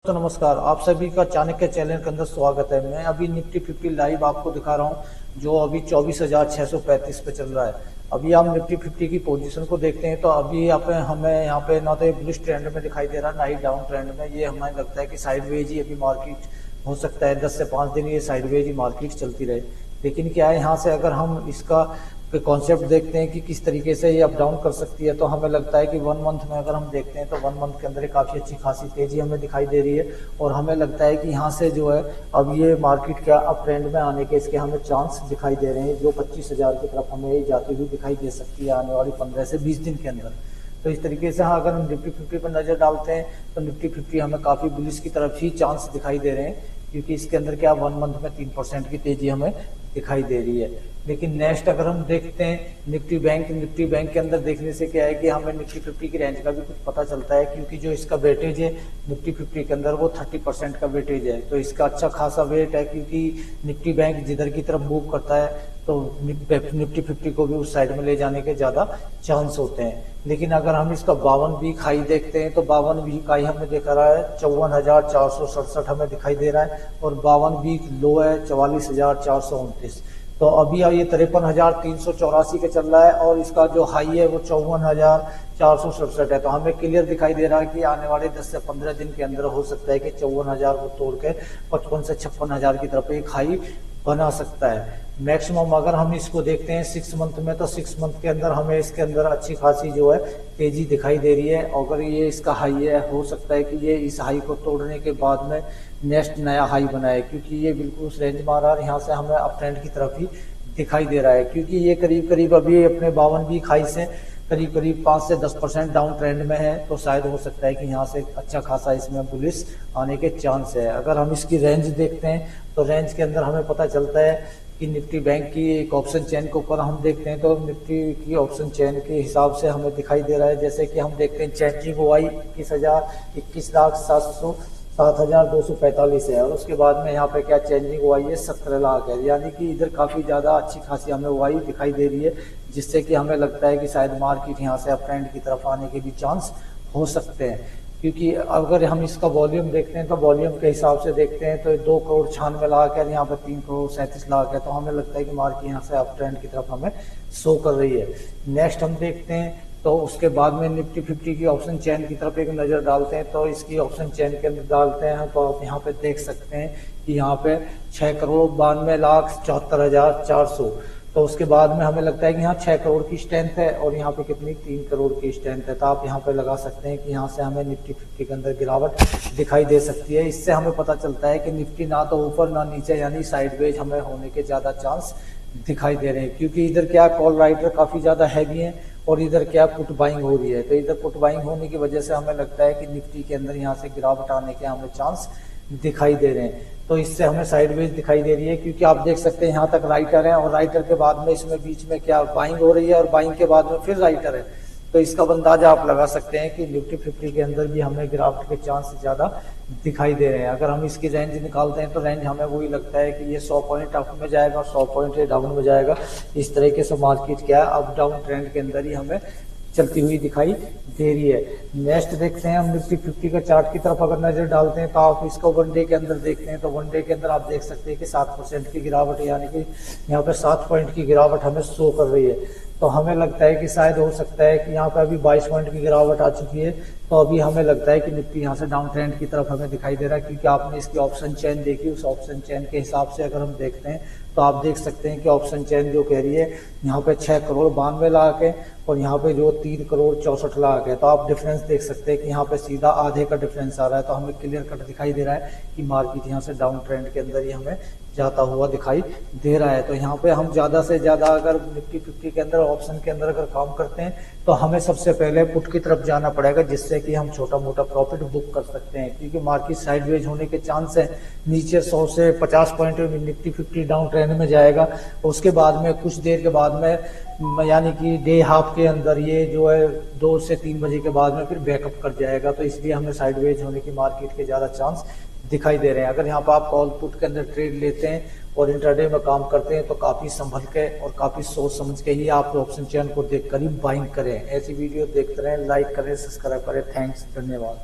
तो नमस्कार, आप सभी का चाणक्य चैनल के अंदर स्वागत है। मैं अभी निफ्टी 50 लाइव आपको दिखा रहा हूं, जो अभी 24,635 पे चल रहा है। अभी हम निफ्टी 50 की पोजीशन को देखते हैं तो अभी यहाँ पे हमें यहाँ पे ना तो ये बुलिश ट्रेंड में दिखाई दे रहा है, ना ही डाउन ट्रेंड में। ये हमें लगता है कि साइडवेज ही अभी मार्केट हो सकता है, 10 से 5 दिन ये साइडवेज ही मार्केट चलती रहे। लेकिन क्या है, यहाँ से अगर हम इसका कॉन्सेप्ट देखते हैं कि किस तरीके से ये अप डाउन कर सकती है, तो हमें लगता है कि 1 मंथ में अगर हम देखते हैं तो 1 मंथ के अंदर काफ़ी अच्छी खासी तेजी हमें दिखाई दे रही है। और हमें लगता है कि यहाँ से जो है अब ये मार्केट क्या अप ट्रेंड में आने के इसके हमें चांस दिखाई दे रहे हैं, जो 25,000 की तरफ हमें जाती हुई दिखाई दे सकती है आने वाली 15 से 20 दिन के अंदर। तो इस तरीके से हाँ, अगर हम निफ्टी 50 पर नजर डालते हैं तो निफ्टी 50 हमें काफ़ी बुलिश की तरफ ही चांस दिखाई दे रहे हैं, क्योंकि इसके अंदर क्या 1 मंथ में 3% की तेजी हमें दिखाई दे रही है। लेकिन नेक्स्ट अगर हम देखते हैं निफ्टी बैंक के अंदर देखने से क्या है कि हमें निफ्टी 50 की रेंज का भी कुछ पता चलता है, क्योंकि जो इसका वेटेज है निफ्टी 50 के अंदर वो 30% का वेटेज है। तो इसका अच्छा खासा वेट है, क्योंकि निफ्टी बैंक जिधर की तरफ मूव करता है तो निफ्टी 50 को भी उस साइड में ले जाने के ज्यादा चांस होते हैं। लेकिन अगर हम इसका 52 वीक हाई देखते हैं तो 52 वीक हाई हमें दिखा रहा है 54,467 हमें दिखाई दे रहा है, और 52 वीक लो है 44,429। तो अभी ये 53,384 के चल रहा है, और इसका जो हाई है वो 54,467 है। तो हमें क्लियर दिखाई दे रहा है कि आने वाले 10 से 15 दिन के अंदर हो सकता है कि 54,000 को तोड़ के 55 से 56,000 की तरफ एक हाई बना सकता है। मैक्सिमम अगर हम इसको देखते हैं 6 मंथ में, तो 6 मंथ के अंदर हमें इसके अंदर अच्छी खासी जो है तेजी दिखाई दे रही है। अगर ये इसका हाई है, हो सकता है कि ये इस हाई को तोड़ने के बाद में नेक्स्ट नया हाई बनाए, क्योंकि ये बिल्कुल उस रेंज में आ रहा है। यहाँ से हमें अप ट्रेंड की तरफ ही दिखाई दे रहा है, क्योंकि ये करीब करीब अभी अपने 52 वीक हाई से करीब करीब 5 से 10% डाउन ट्रेंड में है। तो शायद हो सकता है कि यहाँ से अच्छा खासा इसमें बुलिश आने के चांस है। अगर हम इसकी रेंज देखते हैं तो रेंज के अंदर हमें पता चलता है कि निफ्टी बैंक की एक ऑप्शन चेन के ऊपर हम देखते हैं तो निफ्टी की ऑप्शन चेन के हिसाब से हमें दिखाई दे रहा है, जैसे कि हम देखते हैं चेंजिंग वाई 21,7,245 है, और उसके बाद में यहाँ पे क्या चेंजिंग वाई है 17 लाख है। यानी कि इधर काफी ज्यादा अच्छी खासी हमें वाई दिखाई दे रही है, जिससे कि हमें लगता है कि शायद मार्केट यहाँ से अप ट्रेंड की तरफ आने के भी चांस हो सकते हैं। क्योंकि अगर हम इसका वॉल्यूम देखते हैं तो वॉल्यूम के हिसाब से देखते हैं तो 2,96,00,000 है, यहाँ पर 3,37,00,000 है। तो हमें लगता है कि मार्केट यहाँ से अप ट्रेंड की तरफ हमें शो कर रही है। नेक्स्ट हम देखते हैं तो उसके बाद में निफ्टी 50 की ऑप्शन चेन की तरफ एक नजर डालते हैं। तो इसकी ऑप्शन चेन के अंदर डालते हैं तो आप यहाँ पे देख सकते हैं कि यहाँ पे 6,92,74,400। तो उसके बाद में हमें लगता है कि यहाँ 6 करोड़ की स्ट्रेंथ है, और यहाँ पे कितनी 3 करोड़ की स्ट्रेंथ है। तो आप यहाँ पे लगा सकते हैं कि यहाँ से हमें निफ्टी 50 के अंदर गिरावट दिखाई दे सकती है। इससे हमें पता चलता है कि निफ्टी ना तो ऊपर ना नीचे, यानी साइडवेज हमें होने के ज्यादा चांस दिखाई दे रहे हैं, क्योंकि इधर क्या कॉल राइटर काफी ज्यादा हैवी है और इधर क्या पुट बाइंग हो रही है। तो इधर पुट बाइंग होने की वजह से हमें लगता है कि निफ्टी के अंदर यहाँ से गिरावट आने के हमें चांस दिखाई दे रहे हैं। तो इससे हमें साइडवेज दिखाई दे रही है, क्योंकि आप देख सकते हैं यहाँ तक राइटर है, और राइटर के बाद में इसमें बीच में क्या बाइंग हो रही है, और बाइंग के बाद में फिर राइटर है। तो इसका अंदाजा आप लगा सकते हैं कि निफ्टी 50 के अंदर भी हमें गिरावट के चांस ज्यादा दिखाई दे रहे हैं। अगर हम इसकी रेंज निकालते हैं तो रेंज हमें वही लगता है कि ये 100 पॉइंट अप में जाएगा और 100 पॉइंट डाउन में जाएगा। इस तरीके से मार्केट क्या है अप डाउन ट्रेंड के अंदर ही हमें चलती हुई दिखाई दे रही है। नेक्स्ट देखते हैं हम निफ्टी 50 का चार्ट की तरफ अगर नजर डालते हैं तो आप इसको 1 डे के अंदर देखते हैं तो 1 डे के अंदर आप देख सकते हैं कि 7% की गिरावट, यानी कि यहाँ पे 7 पॉइंट की गिरावट हमें शो कर रही है। तो हमें लगता है कि शायद हो सकता है कि यहाँ पे अभी 22 पॉइंट की गिरावट आ चुकी है। तो अभी हमें लगता है कि निफ्टी यहाँ से डाउन ट्रेंड की तरफ हमें दिखाई दे रहा है, क्योंकि आपने इसकी ऑप्शन चेन देखी, उस ऑप्शन चेन के हिसाब से अगर हम देखते हैं तो आप देख सकते हैं कि ऑप्शन चेन जो कह रही है यहाँ पे 6,92,00,000 है, और यहाँ पे जो 3,64,00,000 है। तो आप डिफरेंस देख सकते हैं कि यहाँ पे सीधा आधे का डिफरेंस आ रहा है। तो हमें क्लियर कट दिखाई दे रहा है कि मार्केट यहाँ से डाउन ट्रेंड के अंदर ही हमें जाता हुआ दिखाई दे रहा है। तो यहाँ पे हम ज्यादा से ज्यादा अगर निफ्टी 50 के अंदर ऑप्शन के अंदर अगर काम करते हैं तो हमें सबसे पहले पुट की तरफ जाना पड़ेगा, जिससे कि हम छोटा मोटा प्रॉफिट बुक कर सकते हैं, क्योंकि मार्केट साइडवेज होने के चांस है। नीचे 100 से 50 पॉइंट निफ्टी 50 डाउन ट्रेंड में जाएगा, उसके बाद में कुछ देर के बाद में यानी कि डे हाफ के अंदर ये जो है 2 से 3 बजे के बाद में फिर बैकअप कर जाएगा। तो इसलिए हमें साइडवेज होने की मार्केट के ज्यादा चांस दिखाई दे रहे हैं। अगर यहाँ पर आप कॉल पुट के अंदर ट्रेड लेते हैं और इंट्राडे में काम करते हैं तो काफी संभल के और काफी सोच समझ के ही आप ऑप्शन चेन को देखकर ही बाइंग करें। ऐसी वीडियो देखते रहें, लाइक करें, सब्सक्राइब करें। थैंक्स, धन्यवाद।